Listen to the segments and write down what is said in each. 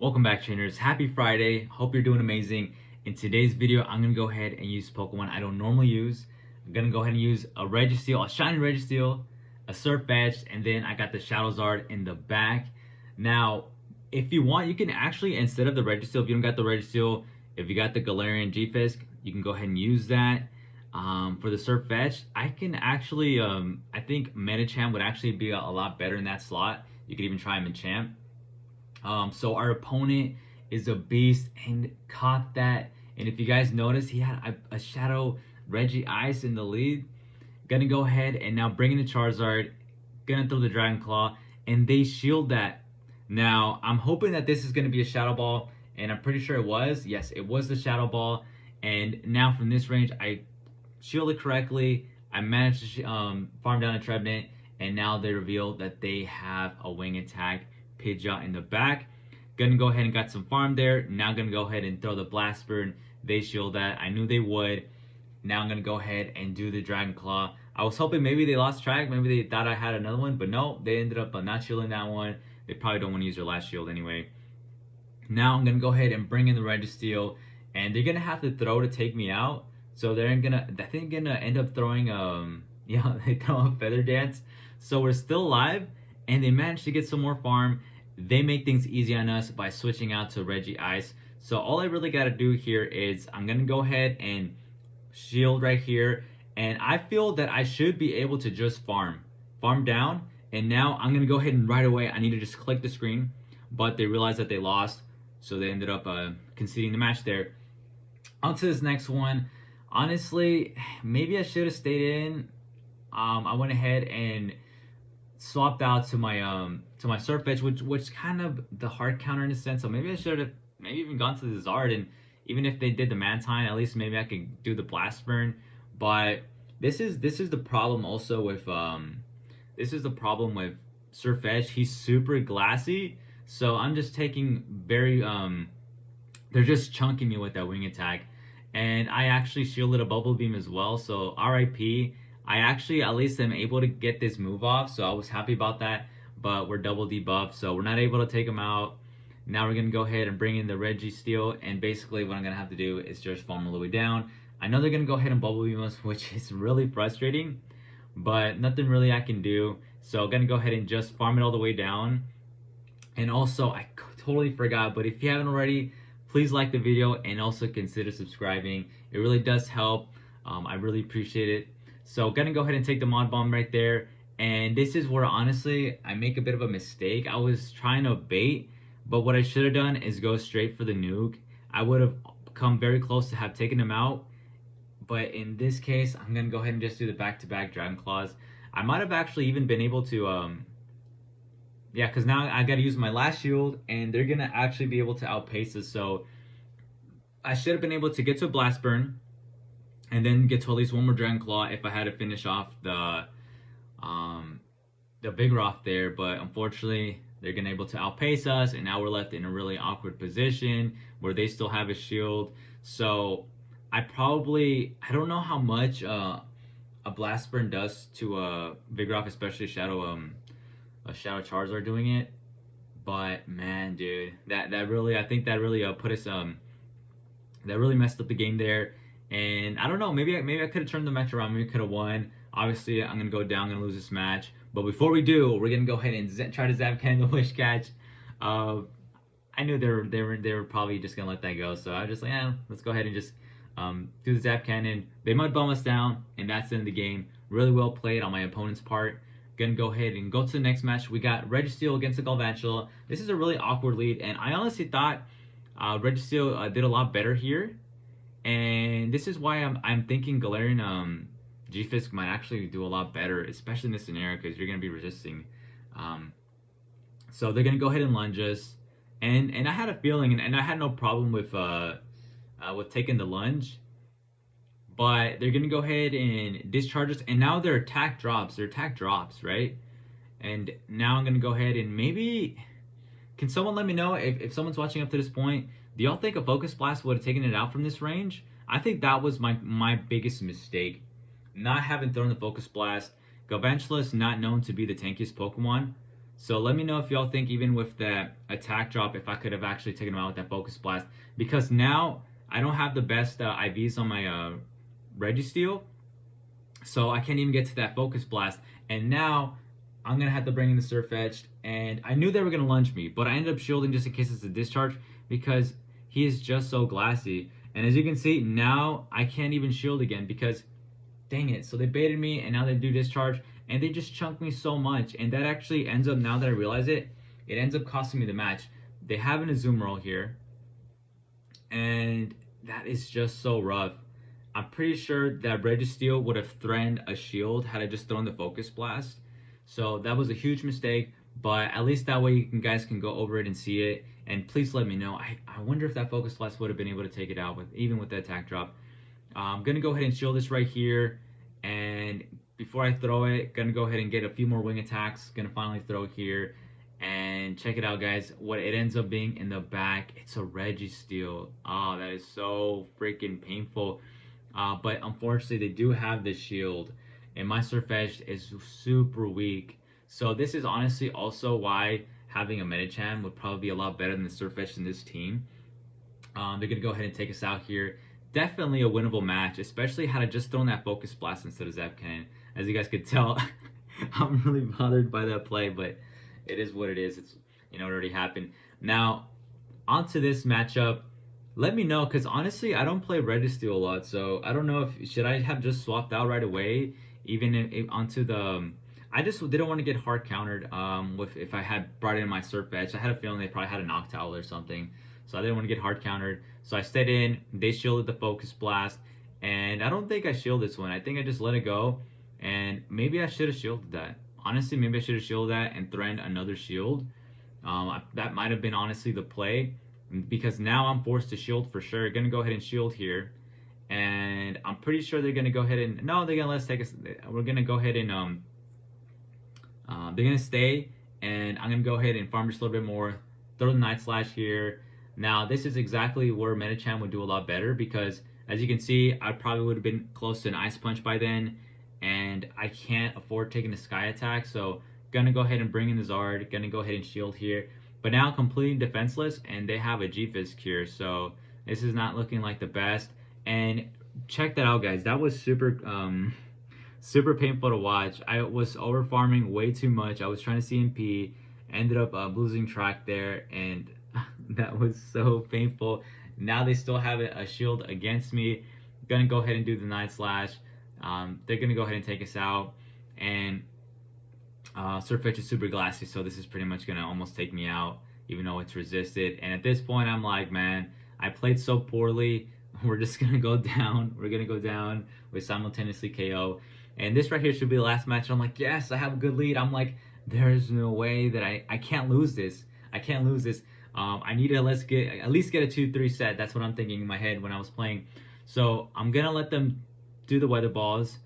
Welcome back, trainers. Happy Friday. Hope you're doing amazing. In today's video, I'm going to go ahead and use Pokemon I don't normally use. I'm going to go ahead and use a Registeel, a Shiny Registeel, a Surf Edge, and then I got the Shadowzard in the back. Now, if you want, you can actually, instead of the Registeel, if you don't got the Registeel, if you got the Galarian G-Fisk, you can go ahead and use that. For the Surf Edge, I can actually, I think Medicham would actually be a lot better in that slot. You could even try him in Champ. So our opponent is a beast and caught that. And if you guys notice, he had a Shadow Regice in the lead. Gonna go ahead and now bring in the Charizard. Gonna throw the Dragon Claw. And they shield that. Now, I'm hoping that this is gonna be a Shadow Ball. And I'm pretty sure it was. Yes, it was the Shadow Ball. And now from this range, I shielded correctly. I managed to farm down a Trevenant. And now they reveal that they have a Wing Attack Pidgeot in the back. Gonna go ahead and got some farm there. Now gonna go ahead and throw the Blast Burn. They shield that. I knew they would. Now I'm gonna go ahead and do the Dragon Claw. I was hoping maybe they lost track. Maybe they thought I had another one, but no, they ended up not shielding that one. They probably don't want to use their last shield anyway. Now I'm gonna go ahead and bring in the Registeel, and they're gonna have to throw to take me out. So they're gonna, I think, gonna end up throwing yeah, they throw a Feather Dance. So we're still alive, and they managed to get some more farm. They make things easy on us by switching out to Regice. So all I really got to do here is I'm going to go ahead and shield right here. And I feel that I should be able to just farm down. And now I'm going to go ahead and right away, I need to just click the screen. But they realized that they lost. So they ended up conceding the match there. On to this next one. Honestly, maybe I should have stayed in. I went ahead and swapped out to my Surf Edge, which kind of the hard counter in a sense. So maybe I should have maybe even gone to the Zard, and even if they did the Mantine, at least maybe I could do the Blast Burn. But this is the problem also with Surf Edge. He's super glassy, so I'm just taking very they're just chunking me with that Wing Attack, and I actually shielded a Bubble Beam as well. So RIP. I actually at least am able to get this move off, so I was happy about that. But we're double debuffed, so we're not able to take him out. Now we're gonna go ahead and bring in the Registeel, and basically what I'm gonna have to do is just farm all the way down. I know they're gonna go ahead and Bubble Beam us, which is really frustrating, but nothing really I can do. So I'm gonna go ahead and just farm it all the way down. And also, I totally forgot, but if you haven't already, please like the video and also consider subscribing. It really does help. I really appreciate it. So gonna go ahead and take the Mod Bomb right there. And this is where honestly I make a bit of a mistake. I was trying to bait, but what I should have done is go straight for the nuke. I would have come very close to have taken him out. But in this case, I'm gonna go ahead and just do the back-to-back Dragon Claws. I might have actually even been able to yeah, because now I gotta use my last shield and they're gonna actually be able to outpace us. So I should have been able to get to a Blast Burn and then get to at least one more Dragon Claw if I had to finish off the Vigoroth there. But unfortunately, they're gonna able to outpace us, and now we're left in a really awkward position where they still have a shield. So I don't know how much a Blast Burn does to a Vigoroth, especially a Shadow Charizard doing it. But man, dude, that really, I think that really put us that really messed up the game there. And I don't know, maybe I could have turned the match around. Maybe could have won. Obviously, I'm gonna go down, gonna lose this match. But before we do, we're gonna go ahead and try to Zap Cannon the Wish Catch. I knew they were probably just gonna let that go, so I was just like, let's go ahead and just do the Zap Cannon. They might bum us down, and that's the end of the game. Really well played on my opponent's part. Gonna go ahead and go to the next match. We got Registeel against the Galvantula. This is a really awkward lead, and I honestly thought Registeel did a lot better here. And this is why I'm thinking Galarian G-Fisk might actually do a lot better, especially in this scenario, because you're going to be resisting. So they're going to go ahead and lunge us. And I had a feeling, and I had no problem with taking the lunge. But they're going to go ahead and discharge us. And now their attack drops. Their attack drops, right? And now I'm going to go ahead and maybe... Can someone let me know if someone's watching up to this point? Do y'all think a Focus Blast would have taken it out from this range? I think that was my biggest mistake. Not having thrown the Focus Blast. Galvantula is not known to be the tankiest Pokemon. So let me know if y'all think even with that attack drop, if I could have actually taken him out with that focus blast. Because now I don't have the best IVs on my Registeel, so I can't even get to that focus blast. And now I'm gonna have to bring in the Surf Edge. And I knew they were gonna lunge me, but I ended up shielding just in case it's a discharge because he is just so glassy. And as you can see, now I can't even shield again because dang it. So they baited me and now they do discharge and they just chunk me so much. And that actually ends up, now that I realize it, it ends up costing me the match. They have an Azumarill here and that is just so rough. I'm pretty sure that Registeel would have threatened a shield had I just thrown the Focus Blast. So that was a huge mistake, but at least that way guys can go over it and see it. And please let me know. I wonder if that Focus Blast would have been able to take it out with even with the attack drop. I'm gonna go ahead and shield this right here, and before I throw it, gonna go ahead and get a few more wing attacks. Gonna finally throw here, and check it out, guys. What it ends up being in the back, it's a Registeel. Oh, that is so freaking painful. But unfortunately, they do have the shield, and my Surfetch'd is super weak. So this is honestly also why having a Medicham would probably be a lot better than the Surfetch'd in this team. They're gonna go ahead and take us out here. Definitely a winnable match, especially had I just thrown that Focus Blast instead of Zap Cannon. As you guys could tell, I'm really bothered by that play, but it is what it is. It's, you know, it already happened. Now, onto this matchup. Let me know, because honestly, I don't play Registeel a lot, so I don't know if should I have just swapped out right away, even if onto the. I just didn't want to get hard countered with if I had brought in my Surf Edge. I had a feeling they probably had a Noctowl or something, so I didn't want to get hard countered. So I stayed in. They shielded the Focus Blast, and I don't think I shielded this one. I think I just let it go, and maybe I should have shielded that. Honestly, maybe I should have shielded that and threatened another shield. That might have been honestly the play, because now I'm forced to shield for sure. Gonna go ahead and shield here, and I'm pretty sure they're gonna go ahead and no, they're gonna let us take us. We're gonna go ahead and they're gonna stay, and I'm gonna go ahead and farm just a little bit more. Throw the Night Slash here. Now this is exactly where Medicham would do a lot better, because as you can see, I probably would have been close to an Ice Punch by then, and I can't afford taking a Sky Attack. So gonna go ahead and bring in the Zard. Gonna go ahead and shield here. But now completely defenseless, and they have a G-Fizz cure, so this is not looking like the best. And check that out, guys. That was super super painful to watch. I was over farming way too much. I was trying to CMP, ended up losing track there, and that was so painful. Now they still have a shield against me. Gonna go ahead and do the Night Slash. They're gonna go ahead and take us out, and Surfetch'd is super glassy, so this is pretty much gonna almost take me out, even though it's resisted. And at this point, I'm like, man, I played so poorly. We're just gonna go down. We're gonna go down with simultaneously KO. And this right here should be the last match. I'm like, yes, I have a good lead. I'm like, there's no way that I can't lose this. I can't lose this. I need to at least get a 2-3 set. That's what I'm thinking in my head when I was playing. So I'm gonna let them do the weather balls.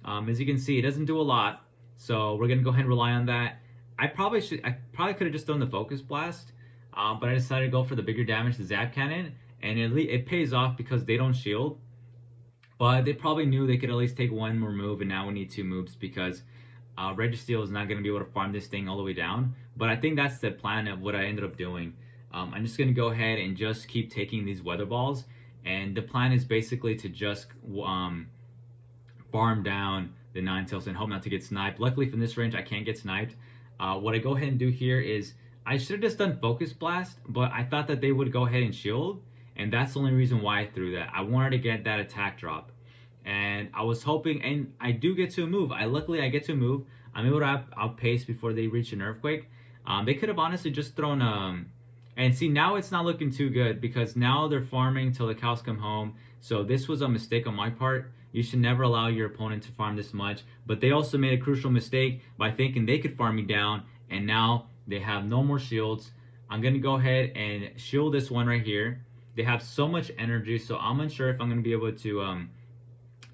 As you can see, it doesn't do a lot. So we're gonna go ahead and rely on that. I probably could have just done the Focus Blast, but I decided to go for the bigger damage, the Zap Cannon, and it pays off because they don't shield. But they probably knew they could at least take one more move, and now we need two moves because Registeel is not gonna be able to farm this thing all the way down. But I think that's the plan of what I ended up doing. I'm just gonna go ahead and just keep taking these weather balls, and the plan is basically to just farm down the Ninetales and hope not to get sniped. Luckily from this range I can't get sniped. What I go ahead and do here is I should have just done Focus Blast, but I thought that they would go ahead and shield, and that's the only reason why I threw that. I wanted to get that attack drop, and I was hoping, and I do get to a move. Luckily I get to a move. I'm able to outpace before they reach an Earthquake. They could have honestly just thrown and see, now it's not looking too good because now they're farming till the cows come home. So this was a mistake on my part. You should never allow your opponent to farm this much. But they also made a crucial mistake by thinking they could farm me down, and now they have no more shields. I'm going to go ahead and shield this one right here. They have so much energy, so I'm unsure if I'm going to be able to...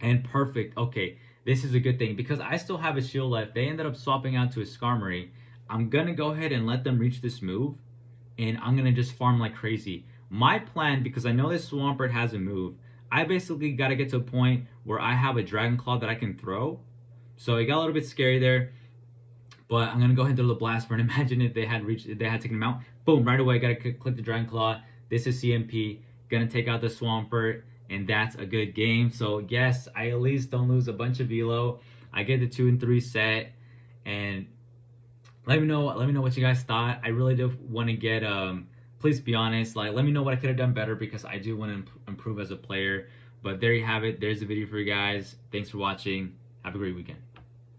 and perfect. Okay, this is a good thing because I still have a shield left. They ended up swapping out to a Skarmory. I'm going to go ahead and let them reach this move, and I'm going to just farm like crazy. My plan, because I know this Swampert has a move, I basically got to get to a point where I have a Dragon Claw that I can throw. So it got a little bit scary there. But I'm gonna go ahead and throw the blast burn. Imagine if they had taken him out. Boom! Right away, gotta click the Dragon Claw. This is CMP. Gonna take out the Swampert, and that's a good game. So yes, I at least don't lose a bunch of velo. I get the 2 and 3 set, and let me know what you guys thought. I really do want to get please be honest, like let me know what I could have done better, because I do want to improve as a player. But there you have it. There's the video for you guys. Thanks for watching. Have a great weekend.